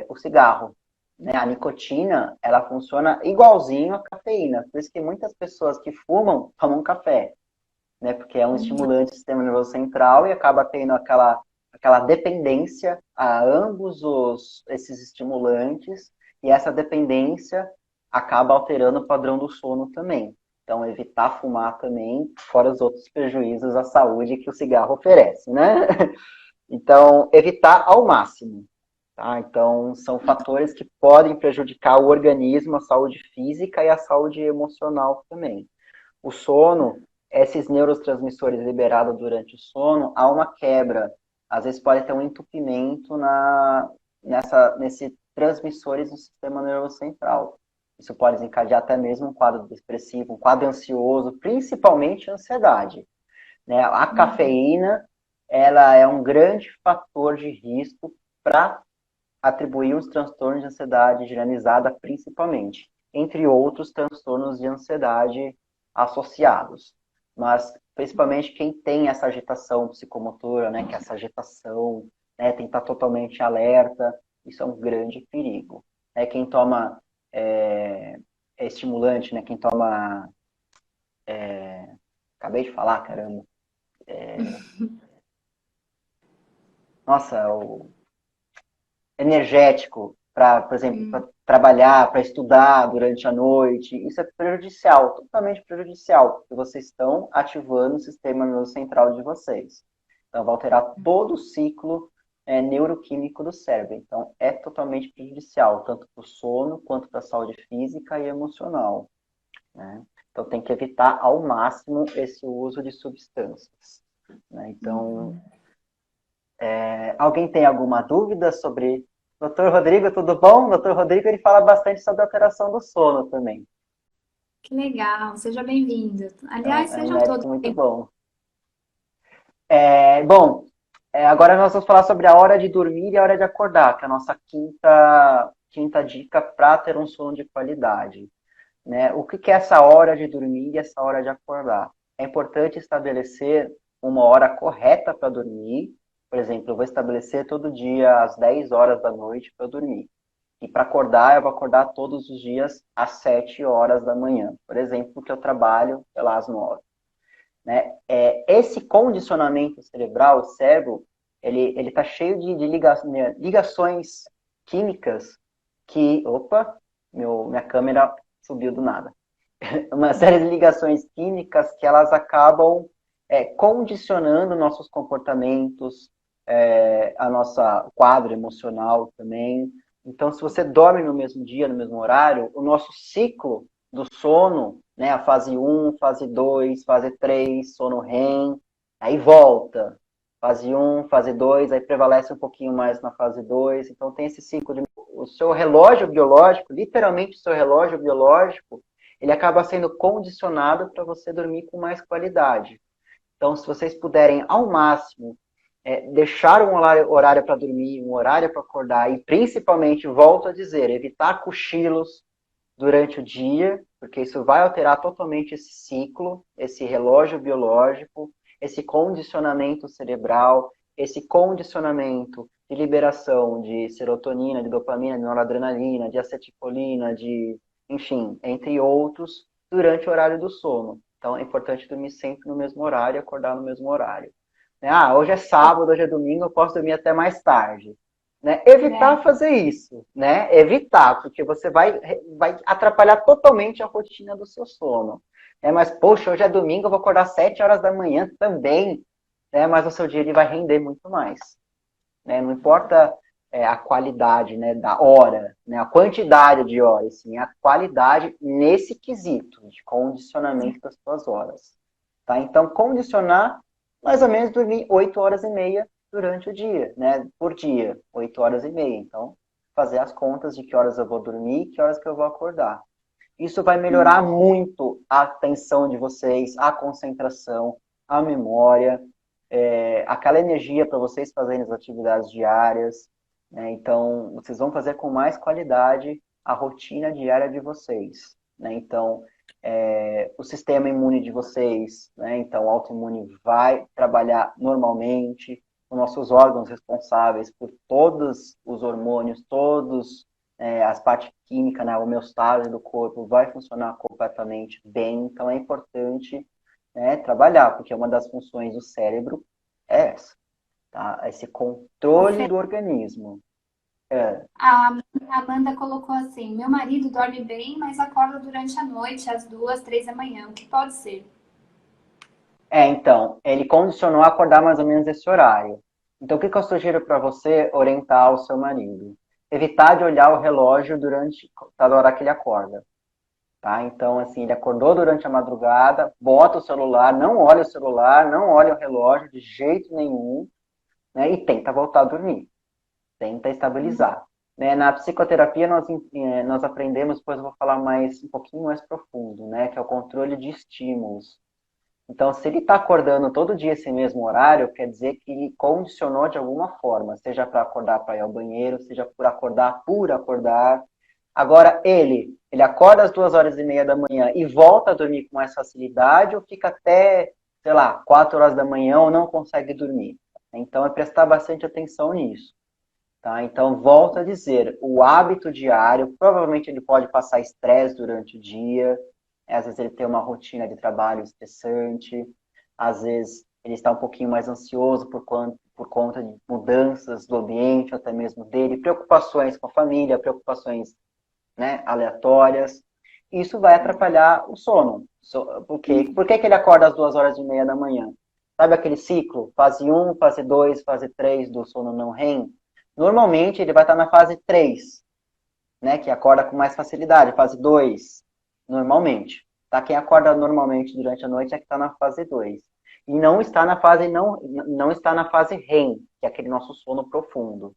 o cigarro. Né? A nicotina, ela funciona igualzinho à cafeína. Por isso que muitas pessoas que fumam tomam café, né? Porque é um estimulante do sistema nervoso central e acaba tendo aquela dependência a ambos esses estimulantes, e essa dependência acaba alterando o padrão do sono também. Então, evitar fumar também, fora os outros prejuízos à saúde que o cigarro oferece, né? Então, evitar ao máximo. Tá? Então, são fatores que podem prejudicar o organismo, a saúde física e a saúde emocional também. O sono, esses neurotransmissores liberados durante o sono, há uma quebra. Às vezes pode ter um entupimento nesses transmissores do sistema nervoso central. Isso pode desencadear até mesmo um quadro depressivo, um quadro ansioso, principalmente ansiedade. Né? A cafeína, ela é um grande fator de risco para atribuir os transtornos de ansiedade generalizada, principalmente, entre outros transtornos de ansiedade associados. Mas, principalmente, quem tem essa agitação psicomotora, né, que é essa agitação, né, tem que estar totalmente alerta, isso é um grande perigo. Né? Quem toma estimulante, né, quem toma, acabei de falar, caramba, nossa, o energético para, por exemplo, para trabalhar, para estudar durante a noite, isso é prejudicial, totalmente prejudicial, porque vocês estão ativando o sistema nervoso central de vocês. Então, vai alterar todo o ciclo neuroquímico do cérebro. Então, é totalmente prejudicial, tanto para o sono, quanto para a saúde física e emocional. Né? Então, tem que evitar ao máximo esse uso de substâncias. Né? Então, alguém tem alguma dúvida sobre... Doutor Rodrigo, tudo bom? Doutor Rodrigo, ele fala bastante sobre a alteração do sono também. Que legal, seja bem-vindo. Então, Aliás, é um sejam todos médico muito bem. bom. Bom, agora nós vamos falar sobre a hora de dormir e a hora de acordar, que é a nossa quinta dica para ter um sono de qualidade. Né? O que é essa hora de dormir e essa hora de acordar? É importante estabelecer uma hora correta para dormir. Por exemplo, eu vou estabelecer todo dia às 10 horas da noite para dormir. E para acordar, eu vou acordar todos os dias às 7 horas da manhã. Por exemplo, que eu trabalho pelas 9. Né? Esse condicionamento cerebral, o cérebro, ele está cheio de ligações químicas que... Opa, minha câmera subiu do nada. Uma série de ligações químicas que elas acabam condicionando nossos comportamentos, a nossa quadro emocional também. Então, se você dorme no mesmo dia, no mesmo horário, o nosso ciclo do sono, né, a fase um, fase 2, fase 3, sono REM, aí volta. Fase um, fase 2, aí prevalece um pouquinho mais na fase 2. Então, tem esse ciclo de... O seu relógio biológico, literalmente o seu relógio biológico, ele acaba sendo condicionado para você dormir com mais qualidade. Então, se vocês puderem, ao máximo, deixar um horário para dormir, um horário para acordar, e principalmente, volto a dizer, evitar cochilos durante o dia, porque isso vai alterar totalmente esse ciclo, esse relógio biológico, esse condicionamento cerebral, esse condicionamento de liberação de serotonina, de dopamina, de noradrenalina, de acetilcolina, enfim, entre outros, durante o horário do sono. Então, é importante dormir sempre no mesmo horário e acordar no mesmo horário. Hoje é sábado, hoje é domingo, eu posso dormir até mais tarde. Né? Né? Evitar fazer isso, né? Evitar, porque você vai atrapalhar totalmente a rotina do seu sono. Mas, poxa, hoje é domingo, eu vou acordar às 7 horas da manhã também, né? Mas o seu dia ele vai render muito mais. né? Não importa a qualidade, né, da hora, né, a quantidade de horas, sim, a qualidade nesse quesito de condicionamento das suas horas. Tá? Então, condicionar, mais ou menos dormir 8 horas e meia durante o dia, né? Por dia, 8 horas e meia. Então, fazer as contas de que horas eu vou dormir e que horas que eu vou acordar. Isso vai melhorar muito a atenção de vocês, a concentração, a memória, aquela energia para vocês fazerem as atividades diárias, né? Então, vocês vão fazer com mais qualidade a rotina diária de vocês, né? Então, o sistema imune de vocês, né? Então, o autoimune vai trabalhar normalmente, os nossos órgãos responsáveis por todos os hormônios, todos as partes químicas, né? A homeostase do corpo vai funcionar completamente bem. Então, é importante, né, trabalhar, porque uma das funções do cérebro é essa, tá? Esse controle do organismo. A Amanda colocou assim: meu marido dorme bem, mas acorda durante a noite, às 2, 3 da manhã. O que pode ser? Então, ele condicionou a acordar mais ou menos esse horário. Então, o que eu sugiro para você orientar o seu marido? Evitar de olhar o relógio durante a hora que ele acorda. Tá? Então, assim, ele acordou durante a madrugada, bota o celular, não olha o celular, não olha o relógio de jeito nenhum, né? E tenta voltar a dormir. Tenta estabilizar. Né? Na psicoterapia, nós aprendemos, depois eu vou falar um pouquinho mais profundo, né? Que é o controle de estímulos. Então, se ele está acordando todo dia esse mesmo horário, quer dizer que ele condicionou de alguma forma, seja para acordar para ir ao banheiro, seja por acordar. Agora, ele acorda às 2 horas e meia da manhã e volta a dormir com mais facilidade ou fica até, sei lá, 4 horas da manhã ou não consegue dormir. Então, é prestar bastante atenção nisso. Tá? Então, volto a dizer, o hábito diário, provavelmente ele pode passar estresse durante o dia, às vezes ele tem uma rotina de trabalho estressante, às vezes ele está um pouquinho mais ansioso por conta de mudanças do ambiente, até mesmo dele, preocupações com a família, preocupações, né, aleatórias. Isso vai atrapalhar o sono. Por quê? Por que ele acorda às 2 horas e meia da manhã? Sabe aquele ciclo? Fase 1, fase 2, fase 3 do sono não REM? Normalmente ele vai estar na fase 3, né, que acorda com mais facilidade. Fase 2, normalmente. Tá? Quem acorda normalmente durante a noite é que está na fase 2. E não está na fase não está na fase REM, que é aquele nosso sono profundo,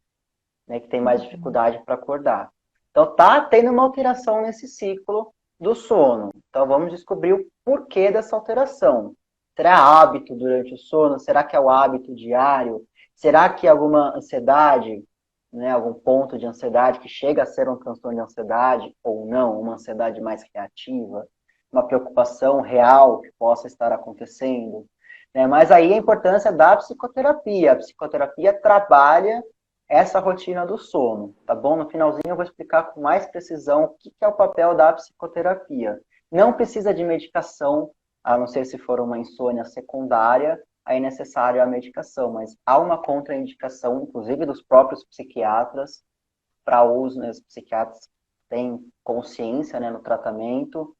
né, que tem mais dificuldade para acordar. Então tá tendo uma alteração nesse ciclo do sono. Então vamos descobrir o porquê dessa alteração. Será hábito durante o sono? Será que é o hábito diário? Será que alguma ansiedade, né, algum ponto de ansiedade que chega a ser um transtorno de ansiedade ou não, uma ansiedade mais reativa, uma preocupação real que possa estar acontecendo? Né? Mas aí a importância da psicoterapia. A psicoterapia trabalha essa rotina do sono, tá bom? No finalzinho eu vou explicar com mais precisão o que é o papel da psicoterapia. Não precisa de medicação, a não ser se for uma insônia secundária, aí é necessário a medicação, mas há uma contraindicação, inclusive dos próprios psiquiatras, para uso, né? Os psiquiatras têm consciência, né, no tratamento,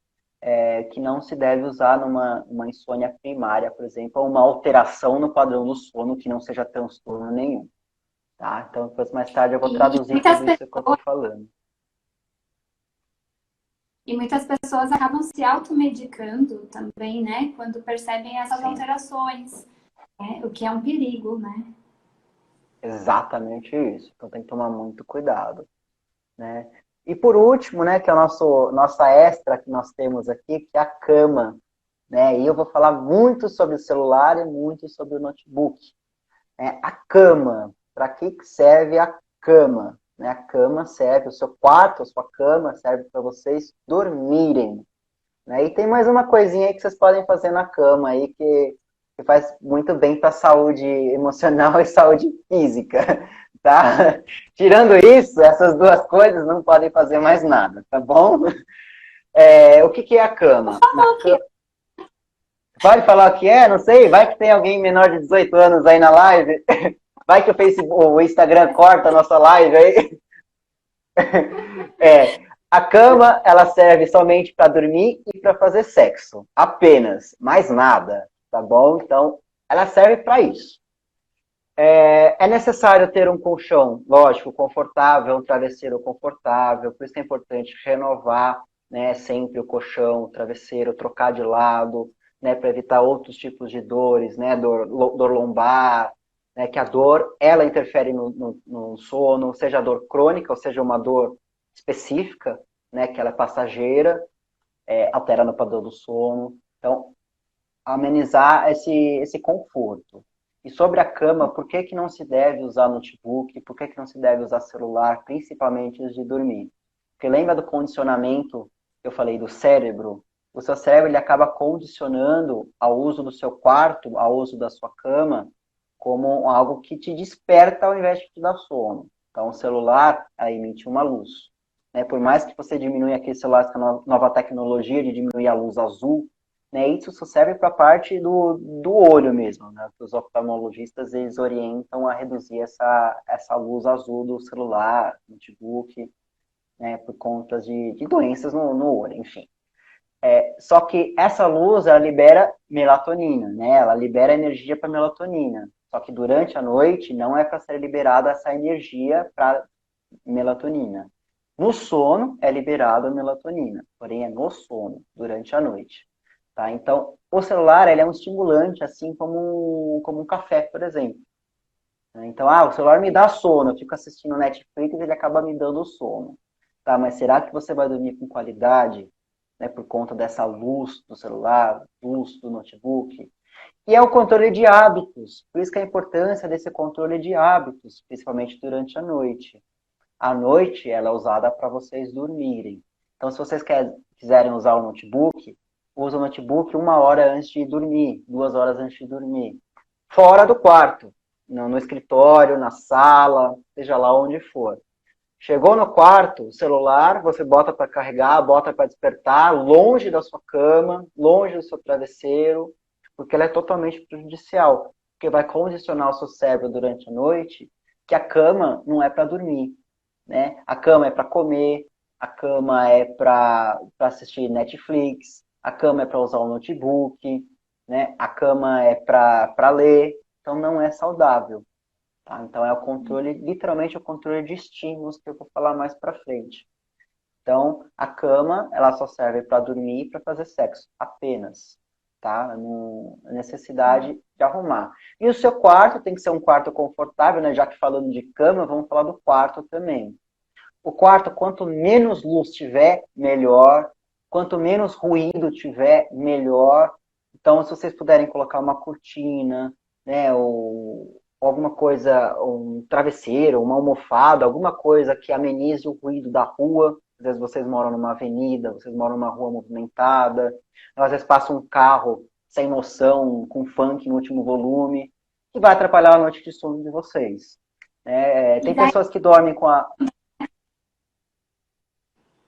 que não se deve usar numa insônia primária, por exemplo, ou uma alteração no padrão do sono que não seja transtorno nenhum. Tá? Então, depois, mais tarde, eu vou traduzir tudo isso que eu estou falando. E muitas pessoas acabam se automedicando também, né? Quando percebem essas alterações, né? O que é um perigo, né? Exatamente isso. Então, tem que tomar muito cuidado, né? E por último, né, que é a nossa extra que nós temos aqui, que é a cama, né? E eu vou falar muito sobre o celular e muito sobre o notebook. A cama. Para que serve a cama? Né? A cama serve, o seu quarto, a sua cama serve para vocês dormirem. Né? E tem mais uma coisinha aí que vocês podem fazer na cama aí que faz muito bem para a saúde emocional e saúde física. Tá? Tirando isso, essas duas coisas não podem fazer mais nada, tá bom? O que é a cama? Pode falar o que é? Não sei, vai que tem alguém menor de 18 anos aí na live. Vai que o Instagram corta a nossa live aí. A cama, ela serve somente para dormir e para fazer sexo. Apenas, mais nada, tá bom? Então, ela serve para isso. É necessário ter um colchão, lógico, confortável, um travesseiro confortável, por isso que é importante renovar, né, sempre o colchão, o travesseiro, trocar de lado, né, para evitar outros tipos de dores, né, dor lombar, né, que a dor, ela interfere no sono, seja a dor crônica, ou seja uma dor específica, né, que ela é passageira, altera no padrão do sono. Então, amenizar esse conforto. E sobre a cama, por que não se deve usar notebook? Por que não se deve usar celular, principalmente antes de dormir? Porque lembra do condicionamento que eu falei do cérebro? O seu cérebro ele acaba condicionando ao uso do seu quarto, ao uso da sua cama, como algo que te desperta ao invés de te dar sono. Então, o celular emite uma luz. Né? Por mais que você diminua aqueles celulares com a nova tecnologia de diminuir a luz azul, né, isso só serve para a parte do olho mesmo. Né? Os oftalmologistas eles orientam a reduzir essa luz azul do celular, notebook, né, por conta de doenças no olho, enfim. Só que essa luz, ela libera melatonina, né? Ela libera energia para melatonina. Só que durante a noite não é para ser liberada essa energia para melatonina. No sono é liberada a melatonina, porém é no sono, durante a noite. Tá? Então, o celular ele é um estimulante, assim como um café, por exemplo. Então, o celular me dá sono, eu fico assistindo Netflix e ele acaba me dando sono. Tá? Mas será que você vai dormir com qualidade, né, por conta dessa luz do celular, luz do notebook? E é o controle de hábitos. Por isso que a importância desse controle de hábitos, principalmente durante a noite. A noite ela é usada para vocês dormirem. Então, se vocês quiserem usar o notebook, usa o notebook 1 hora antes de dormir, 2 horas antes de dormir. Fora do quarto, no escritório, na sala, seja lá onde for. Chegou no quarto, o celular, você bota para carregar, bota para despertar, longe da sua cama, longe do seu travesseiro, porque ela é totalmente prejudicial, porque vai condicionar o seu cérebro durante a noite que a cama não é para dormir, né? A cama é para comer, a cama é para assistir Netflix, a cama é para usar o notebook, né? A cama é para ler, então não é saudável. Tá? Então é o controle, literalmente o controle de estímulos que eu vou falar mais para frente. Então a cama ela só serve para dormir e para fazer sexo, apenas, tá? Não necessidade de arrumar. E o seu quarto tem que ser um quarto confortável, né? Já que falando de cama, vamos falar do quarto também. O quarto, quanto menos luz tiver, melhor. Quanto menos ruído tiver, melhor. Então, se vocês puderem colocar uma cortina, né, ou alguma coisa, um travesseiro, uma almofada, alguma coisa que amenize o ruído da rua. Às vezes vocês moram numa avenida, vocês moram numa rua movimentada, às vezes passa um carro sem noção, com funk no último volume, que vai atrapalhar a noite de sono de vocês. Tem pessoas que dormem com a...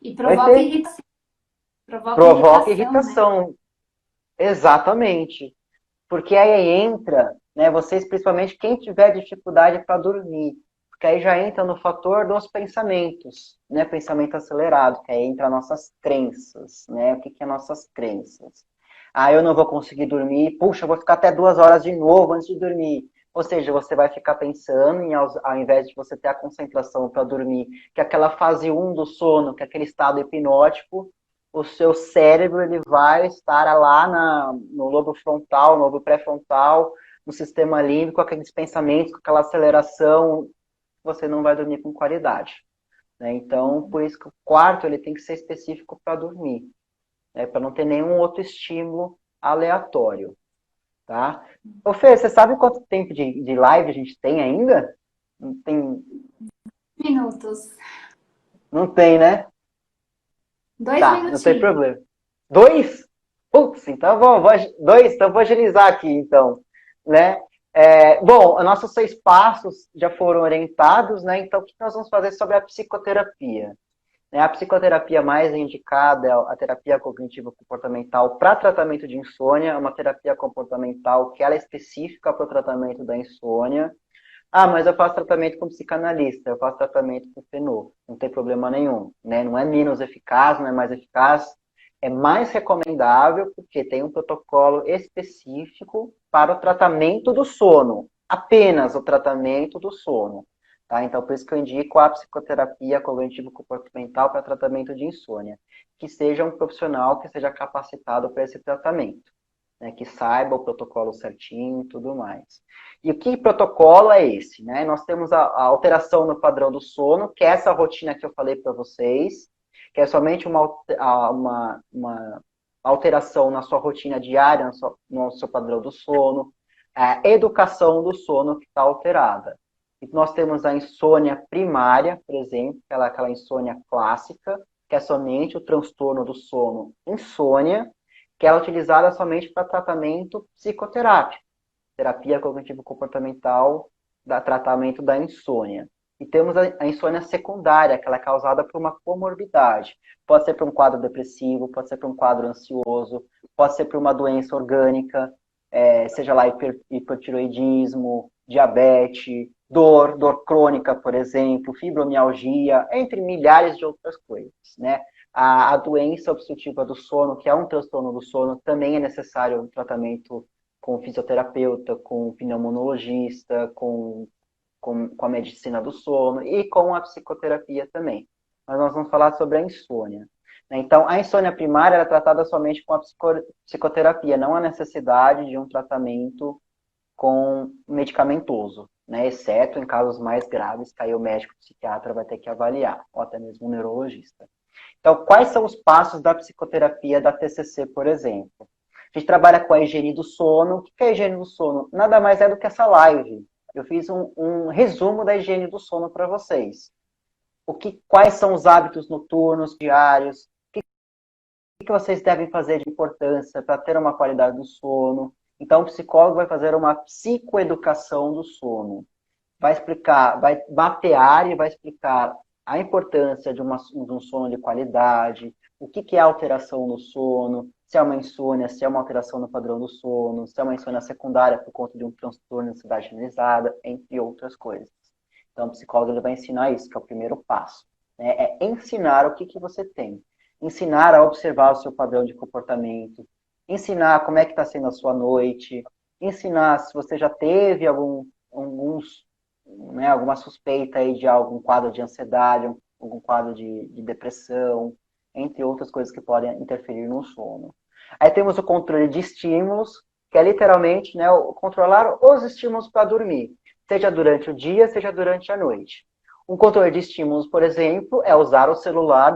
E provoca irritação. Provoca Né? irritação. Exatamente. Porque aí entra, né, vocês, principalmente quem tiver dificuldade para dormir, porque aí já entra no fator dos pensamentos, né, pensamento acelerado, que aí entra nossas crenças, né, o que é nossas crenças? Eu não vou conseguir dormir, puxa, eu vou ficar até 2 horas de novo antes de dormir. Ou seja, você vai ficar pensando, ao invés de você ter a concentração para dormir, que é aquela fase 1 do sono, que é aquele estado hipnótico, o seu cérebro ele vai estar lá no lobo frontal, no lobo pré-frontal, no sistema límbico, com aqueles pensamentos, com aquela aceleração, você não vai dormir com qualidade. Né? Então, por isso que o quarto ele tem que ser específico para dormir, né? Para não ter nenhum outro estímulo aleatório. Tá? Ô Fê, você sabe quanto tempo de live a gente tem ainda? Não tem, 2 minutos. não tem, né? 2 Tá, não tem minutinhos. problema. 2? Putz, então dois, então vou agilizar aqui, então, né? Bom, os nossos 6 passos já foram orientados, né? Então, o que nós vamos fazer sobre a psicoterapia? A psicoterapia mais indicada é a terapia cognitivo-comportamental para tratamento de insônia, é uma terapia comportamental que ela é específica para o tratamento da insônia. Mas eu faço tratamento com psicanalista, eu faço tratamento com fenô, não tem problema nenhum, né? Não é menos eficaz, não é mais eficaz, é mais recomendável porque tem um protocolo específico para o tratamento do sono, apenas o tratamento do sono. Tá? Então, por isso que eu indico a psicoterapia cognitivo-comportamental para tratamento de insônia. Que seja um profissional que seja capacitado para esse tratamento, né? Que saiba o protocolo certinho e tudo mais. E o que protocolo é esse? Né? Nós temos a alteração no padrão do sono, que é essa rotina que eu falei para vocês, que é somente uma alteração na sua rotina diária, no seu padrão do sono, a educação do sono que está alterada. E nós temos a insônia primária, por exemplo, aquela insônia clássica, que é somente o transtorno do sono insônia, que é utilizada somente para tratamento psicoterápico, terapia cognitivo-comportamental, tratamento da insônia. E temos a insônia secundária, que ela é causada por uma comorbidade. Pode ser por um quadro depressivo, pode ser por um quadro ansioso, pode ser por uma doença orgânica, seja lá hipertiroidismo, diabetes, dor crônica, por exemplo, fibromialgia, entre milhares de outras coisas, né? A doença obstrutiva do sono, que é um transtorno do sono, também é necessário um tratamento com fisioterapeuta, com pneumologista, com a medicina do sono e com a psicoterapia também. Mas nós vamos falar sobre a insônia. Então, a insônia primária é tratada somente com a psicoterapia, não há necessidade de um tratamento com medicamentoso, né? Exceto em casos mais graves, que aí o médico psiquiatra vai ter que avaliar, ou até mesmo o neurologista. Então, quais são os passos da psicoterapia da TCC, por exemplo? A gente trabalha com a higiene do sono. O que é a higiene do sono? Nada mais é do que essa live. Eu fiz um resumo da higiene do sono para vocês. Quais são os hábitos noturnos, diários? O que vocês devem fazer de importância para ter uma qualidade do sono? Então, o psicólogo vai fazer uma psicoeducação do sono. Vai explicar, vai mapear e vai explicar a importância de um sono de qualidade, o que é alteração no sono, se é uma insônia, se é uma alteração no padrão do sono, se é uma insônia secundária por conta de um transtorno de ansiedade generalizada, entre outras coisas. Então, o psicólogo ele vai ensinar isso, que é o primeiro passo. Né? É ensinar o que você tem. Ensinar a observar o seu padrão de comportamento, ensinar como é que está sendo a sua noite, ensinar se você já teve alguma suspeita aí de algum quadro de ansiedade, algum quadro de depressão, entre outras coisas que podem interferir no sono. Aí temos o controle de estímulos, que é literalmente, né, controlar os estímulos para dormir, seja durante o dia, seja durante a noite. Um controle de estímulos, por exemplo, é usar o celular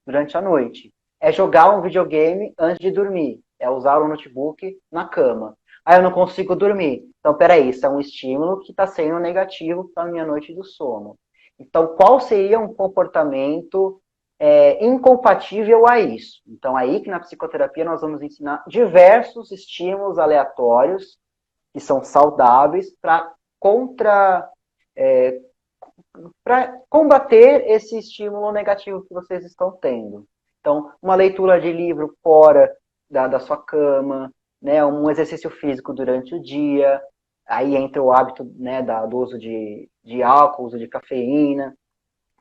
durante a noite. É jogar um videogame antes de dormir. É usar o notebook na cama. Aí eu não consigo dormir. Então, peraí, isso é um estímulo que está sendo negativo para a minha noite do sono. Então, qual seria um comportamento incompatível a isso? Então, aí que na psicoterapia nós vamos ensinar diversos estímulos aleatórios que são saudáveis para combater esse estímulo negativo que vocês estão tendo. Então, uma leitura de livro fora da sua cama, né, um exercício físico durante o dia, aí entra o hábito, né, do uso de álcool, uso de cafeína.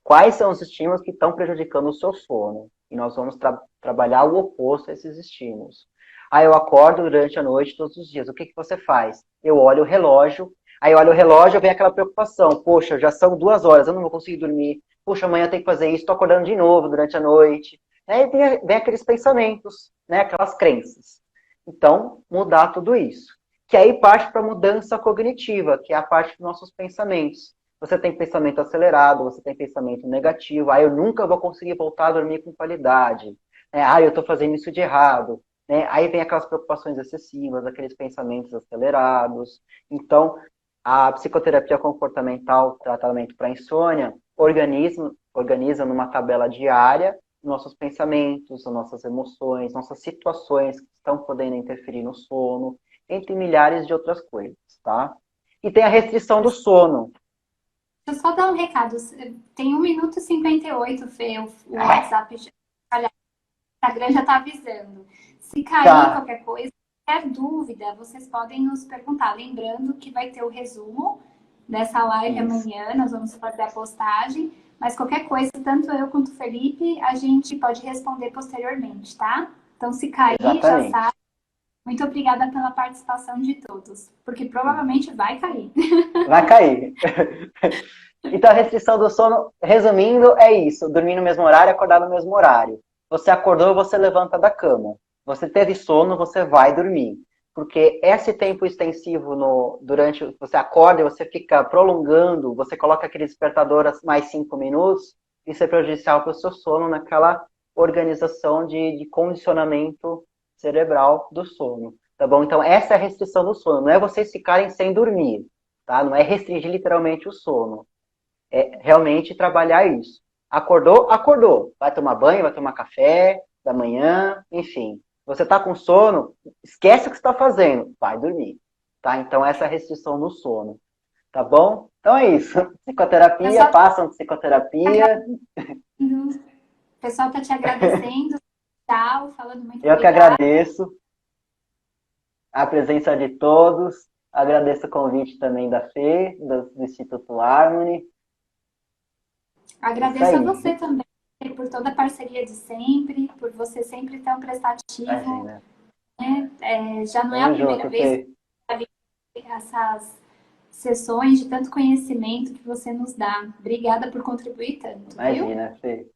Quais são os estímulos que estão prejudicando o seu sono? E nós vamos trabalhar o oposto a esses estímulos. Aí eu acordo durante a noite todos os dias. O que você faz? Eu olho o relógio. Aí eu olho o relógio e vem aquela preocupação. Poxa, já são 2 horas, eu não vou conseguir dormir. Puxa, amanhã eu tenho que fazer isso, estou acordando de novo durante a noite. Aí vem aqueles pensamentos, né? Aquelas crenças. Então, mudar tudo isso. Que aí parte para a mudança cognitiva, que é a parte dos nossos pensamentos. Você tem pensamento acelerado, você tem pensamento negativo. Eu nunca vou conseguir voltar a dormir com qualidade. Eu estou fazendo isso de errado. Aí vem aquelas preocupações excessivas, aqueles pensamentos acelerados. Então, a psicoterapia comportamental, tratamento para insônia, organiza numa tabela diária nossos pensamentos, nossas emoções, nossas situações que estão podendo interferir no sono, entre milhares de outras coisas, tá? E tem a restrição do sono. Deixa eu só dar um recado. Tem 1 minuto e 58, Fê, o WhatsApp, o Instagram já está avisando. Se cair qualquer coisa, qualquer dúvida, vocês podem nos perguntar. Lembrando que vai ter o resumo dessa live amanhã, nós vamos fazer a postagem. Mas qualquer coisa, tanto eu quanto o Felipe, a gente pode responder posteriormente, tá? Então, se cair, já sabe, Muito obrigada pela participação de todos, porque provavelmente vai cair. Vai cair. Então, a restrição do sono, resumindo, é isso: dormir no mesmo horário, acordar no mesmo horário. Você acordou, você levanta da cama. Você teve sono, você vai dormir. Porque esse tempo extensivo durante você acorda e você fica prolongando, você coloca aquele despertador mais 5 minutos, isso é prejudicial para o seu sono naquela organização de condicionamento cerebral do sono. Tá bom? Então, essa é a restrição do sono. Não é vocês ficarem sem dormir, tá? Não é restringir literalmente o sono. É realmente trabalhar isso. Acordou? Acordou. Vai tomar banho, vai tomar café da manhã, enfim. Você está com sono? Esquece o que você está fazendo. Vai dormir. Tá? Então, essa é a restrição no sono. Tá bom? Então é isso. Psicoterapia, façam psicoterapia. O pessoal está te agradecendo. Tchau, falando muito Eu que obrigada. agradeço a presença de todos. Agradeço o convite também da Fê, do Instituto Harmony. Agradeço a você também por toda a parceria de sempre, por você sempre tão prestativo. Né? Já não é a primeira vez que essas sessões de tanto conhecimento que você nos dá. Obrigada por contribuir tanto. Imagina, Fê.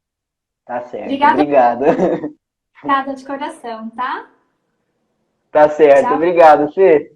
Tá certo. Obrigado. Obrigada de coração, tá? Tá certo. Tchau. Obrigado, Fê.